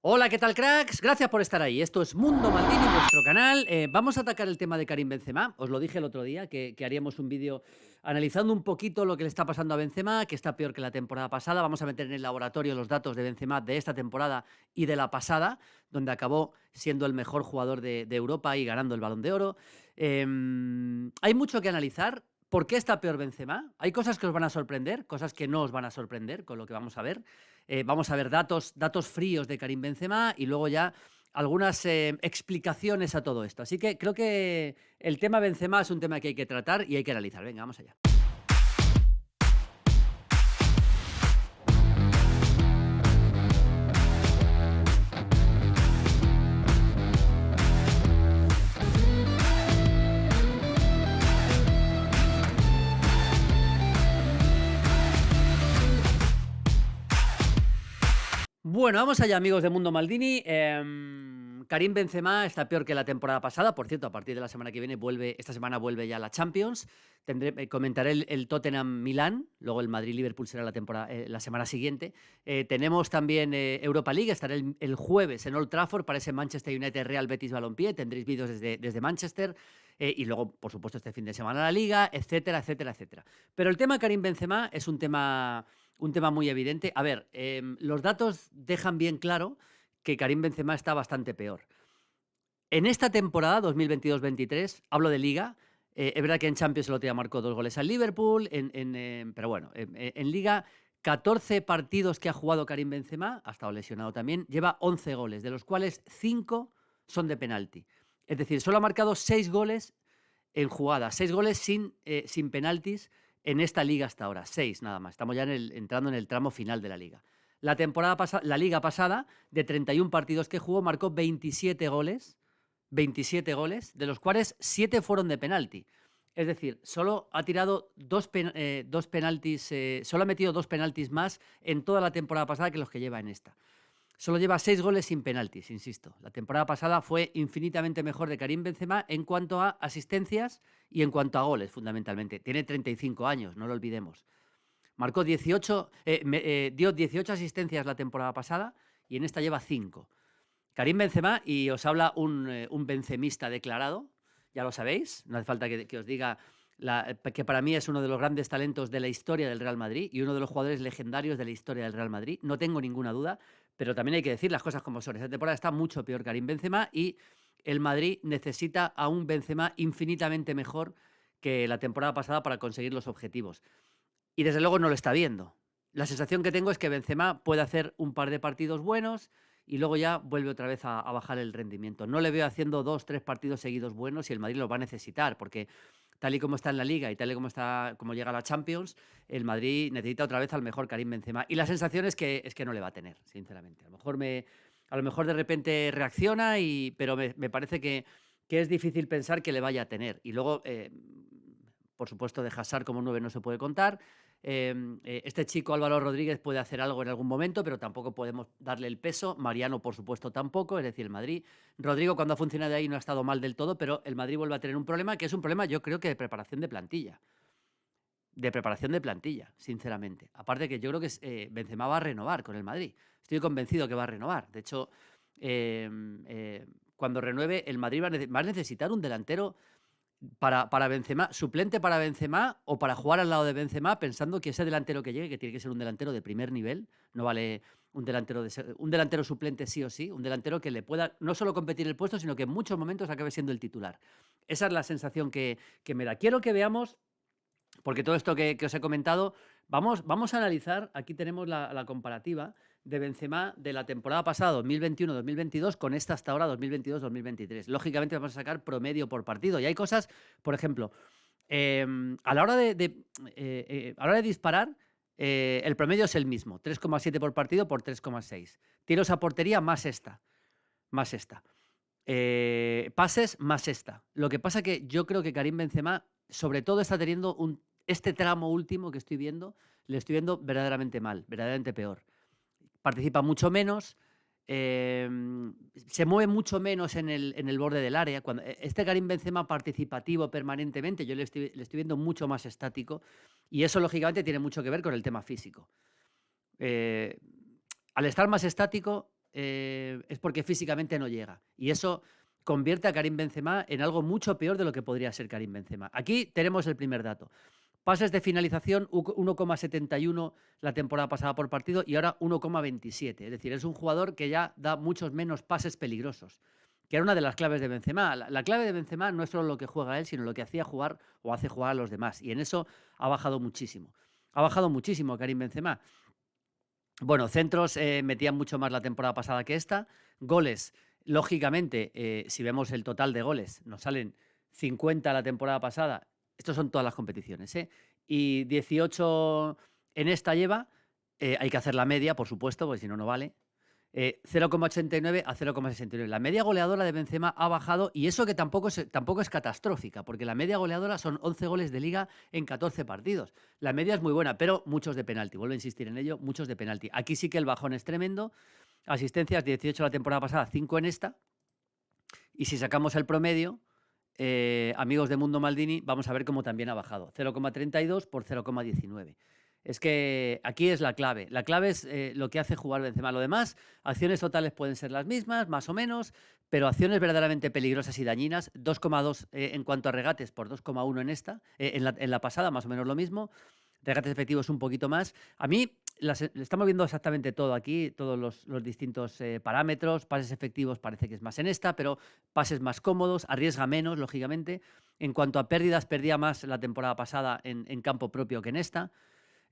Hola, ¿qué tal, cracks? Gracias por estar ahí. Esto es Mundo Maldini, vuestro canal. Vamos a atacar el tema de Karim Benzema. Os lo dije el otro día, que haríamos un vídeo analizando un poquito lo que le está pasando a Benzema, que está peor que la temporada pasada. Vamos a meter en el laboratorio los datos de Benzema de esta temporada y de la pasada, donde acabó siendo el mejor jugador de Europa y ganando el Balón de Oro. Hay mucho que analizar. ¿Por qué está peor Benzema? Hay cosas que os van a sorprender, cosas que no os van a sorprender con lo que vamos a ver. Vamos a ver datos fríos de Karim Benzema y luego ya algunas explicaciones a todo esto. Así que creo que el tema Benzema es un tema que hay que tratar y hay que analizar. Venga, vamos allá. Bueno, vamos allá, amigos de Mundo Maldini. Karim Benzema está peor que la temporada pasada. Por cierto, a partir de la semana que viene esta semana vuelve ya la Champions. Comentaré el Tottenham-Milán, luego el Madrid-Liverpool será la semana siguiente. Tenemos también Europa League, estaré el jueves en Old Trafford para ese Manchester United-Real Betis Balompié. Tendréis vídeos desde Manchester. Y luego, por supuesto, este fin de semana la Liga, etcétera, etcétera, etcétera. Pero el tema Karim Benzema es un tema muy evidente. A ver, los datos dejan bien claro que Karim Benzema está bastante peor. En esta temporada 2022-23, hablo de Liga, es verdad que en Champions el otro día marcó 2 goles al Liverpool, pero bueno, en Liga, 14 partidos que ha jugado Karim Benzema, ha estado lesionado también, lleva 11 goles, de los cuales 5 son de penalti. Es decir, solo ha marcado 6 goles en jugadas, 6 goles sin penaltis en esta liga hasta ahora, 6 nada más. Estamos ya entrando en el tramo final de la liga. La liga pasada, de 31 partidos que jugó, marcó 27 goles, de los cuales 7 fueron de penalti. Es decir, solo ha tirado dos penaltis, solo ha metido 2 penaltis más en toda la temporada pasada que los que lleva en esta. Solo lleva 6 goles sin penaltis, insisto. La temporada pasada fue infinitamente mejor de Karim Benzema en cuanto a asistencias y en cuanto a goles, fundamentalmente. Tiene 35 años, no lo olvidemos. Marcó dio 18 asistencias la temporada pasada y en esta lleva 5. Karim Benzema, y os habla un benzemista declarado, ya lo sabéis, no hace falta que os diga que para mí es uno de los grandes talentos de la historia del Real Madrid y uno de los jugadores legendarios de la historia del Real Madrid, no tengo ninguna duda, pero también hay que decir las cosas como son. Esta temporada está mucho peor Karim Benzema y el Madrid necesita a un Benzema infinitamente mejor que la temporada pasada para conseguir los objetivos. Y desde luego no lo está viendo. La sensación que tengo es que Benzema puede hacer un par de partidos buenos y luego ya vuelve otra vez a bajar el rendimiento. No le veo haciendo 2, 3 partidos seguidos buenos y el Madrid los va a necesitar, porque tal y como está en la Liga y tal y como llega a la Champions, el Madrid necesita otra vez al mejor Karim Benzema. Y la sensación es que no le va a tener, sinceramente. A lo mejor de repente reacciona, pero me parece que es difícil pensar que le vaya a tener. Y luego, por supuesto, de Hazard como 9 no se puede contar. Este chico Álvaro Rodríguez puede hacer algo en algún momento, pero tampoco podemos darle el peso. Mariano, por supuesto, tampoco. Es decir, el Madrid. Rodrigo, cuando ha funcionado ahí, no ha estado mal del todo, pero el Madrid vuelve a tener un problema, que es un problema, yo creo que de preparación de plantilla. Sinceramente. Aparte que yo creo que Benzema va a renovar con el Madrid. Estoy convencido que va a renovar. De hecho, cuando renueve, el Madrid va a necesitar un delantero para Benzema, suplente para Benzema o para jugar al lado de Benzema, pensando que ese delantero que llegue, que tiene que ser un delantero de primer nivel, no vale un delantero suplente sí o sí, un delantero que le pueda no solo competir el puesto, sino que en muchos momentos acabe siendo el titular. Esa es la sensación que me da. Quiero que veamos, porque todo esto que os he comentado, vamos a analizar, aquí tenemos la comparativa de Benzema de la temporada pasada, 2021-2022, con esta hasta ahora, 2022-2023. Lógicamente vamos a sacar promedio por partido. Y hay cosas, por ejemplo, a la hora de disparar, el promedio es el mismo, 3,7 por partido por 3,6. Tiros a portería más esta. Pases más esta. Lo que pasa que yo creo que Karim Benzema, sobre todo, está teniendo este tramo último que estoy viendo, le estoy viendo verdaderamente mal, verdaderamente peor. Participa mucho menos, se mueve mucho menos en el borde del área. Este Karim Benzema participativo permanentemente, yo le estoy viendo mucho más estático y eso, lógicamente, tiene mucho que ver con el tema físico. Al estar más estático, es porque físicamente no llega. Y eso convierte a Karim Benzema en algo mucho peor de lo que podría ser Karim Benzema. Aquí tenemos el primer dato. Pases de finalización, 1,71 la temporada pasada por partido y ahora 1,27. Es decir, es un jugador que ya da muchos menos pases peligrosos, que era una de las claves de Benzema. La clave de Benzema no es solo lo que juega él, sino lo que hacía jugar o hace jugar a los demás. Y en eso ha bajado muchísimo. Ha bajado muchísimo Karim Benzema. Bueno, centros metían mucho más la temporada pasada que esta. Goles, lógicamente, si vemos el total de goles, nos salen 50 la temporada pasada. Estos son todas las competiciones, ¿eh? Y 18 en esta lleva. Hay que hacer la media, por supuesto, porque si no, no vale. 0,89 a 0,69. La media goleadora de Benzema ha bajado y eso que tampoco es catastrófica, porque la media goleadora son 11 goles de liga en 14 partidos. La media es muy buena, pero muchos de penalti. Vuelvo a insistir en ello, muchos de penalti. Aquí sí que el bajón es tremendo. Asistencias, 18 la temporada pasada, 5 en esta. Y si sacamos el promedio, amigos de Mundo Maldini, vamos a ver cómo también ha bajado. 0,32 por 0,19. Es que aquí es la clave. La clave es lo que hace jugar Benzema. Lo demás, acciones totales pueden ser las mismas, más o menos, pero acciones verdaderamente peligrosas y dañinas, 2,2 en cuanto a regates por 2,1 en esta, en la pasada, más o menos lo mismo. Regates efectivos un poquito más. A mí, estamos viendo exactamente todo aquí, todos los distintos parámetros. Pases efectivos parece que es más en esta, pero pases más cómodos, arriesga menos, lógicamente. En cuanto a pérdidas, perdía más la temporada pasada en campo propio que en esta.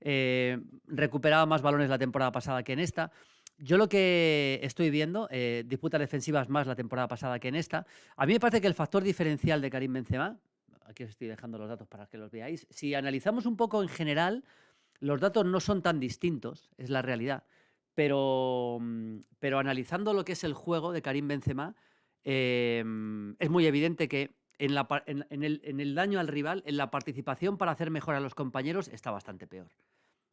Recuperaba más balones la temporada pasada que en esta. Yo lo que estoy viendo, disputas defensivas más la temporada pasada que en esta. A mí me parece que el factor diferencial de Karim Benzema, aquí os estoy dejando los datos para que los veáis, si analizamos un poco en general, los datos no son tan distintos, es la realidad, pero analizando lo que es el juego de Karim Benzema, es muy evidente que en el daño al rival, en la participación para hacer mejor a los compañeros, está bastante peor.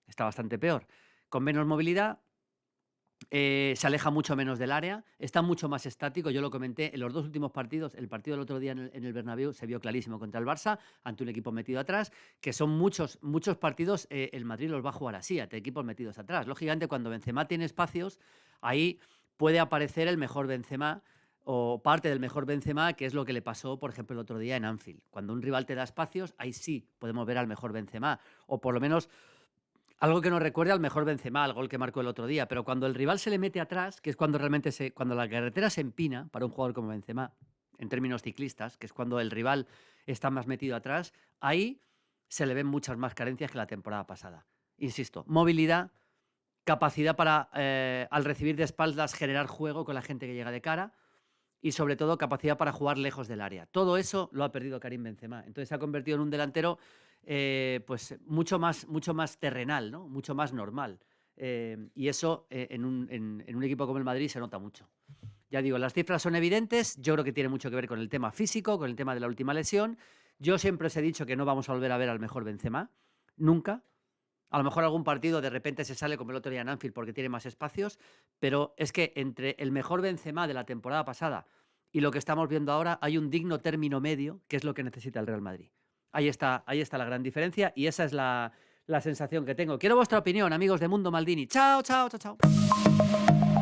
Está bastante peor. Con menos movilidad, se aleja mucho menos del área, está mucho más estático. Yo lo comenté en los dos últimos partidos. El partido del otro día en el Bernabéu se vio clarísimo contra el Barça, ante un equipo metido atrás, que son muchos partidos. El Madrid los va a jugar así, ante equipos metidos atrás. Lógicamente, cuando Benzema tiene espacios, ahí puede aparecer el mejor Benzema o parte del mejor Benzema, que es lo que le pasó, por ejemplo, el otro día en Anfield. Cuando un rival te da espacios, ahí sí podemos ver al mejor Benzema, o por lo menos algo que nos recuerde al mejor Benzema, al gol que marcó el otro día. Pero cuando el rival se le mete atrás, que es cuando realmente cuando la carretera se empina para un jugador como Benzema, en términos ciclistas, que es cuando el rival está más metido atrás, ahí se le ven muchas más carencias que la temporada pasada. Insisto, movilidad, capacidad para, al recibir de espaldas, generar juego con la gente que llega de cara, y sobre todo capacidad para jugar lejos del área. Todo eso lo ha perdido Karim Benzema. Entonces se ha convertido en un delantero pues mucho más terrenal, ¿no? Mucho más normal. Y eso en un equipo como el Madrid se nota mucho. Ya digo, las cifras son evidentes. Yo creo que tiene mucho que ver con el tema físico, con el tema de la última lesión. Yo siempre os he dicho que no vamos a volver a ver al mejor Benzema. Nunca. A lo mejor algún partido de repente se sale como el otro día en Anfield porque tiene más espacios, pero es que entre el mejor Benzema de la temporada pasada y lo que estamos viendo ahora hay un digno término medio, que es lo que necesita el Real Madrid. Ahí está la gran diferencia y esa es la sensación que tengo. Quiero vuestra opinión, amigos de Mundo Maldini. Chao, chao, chao, chao.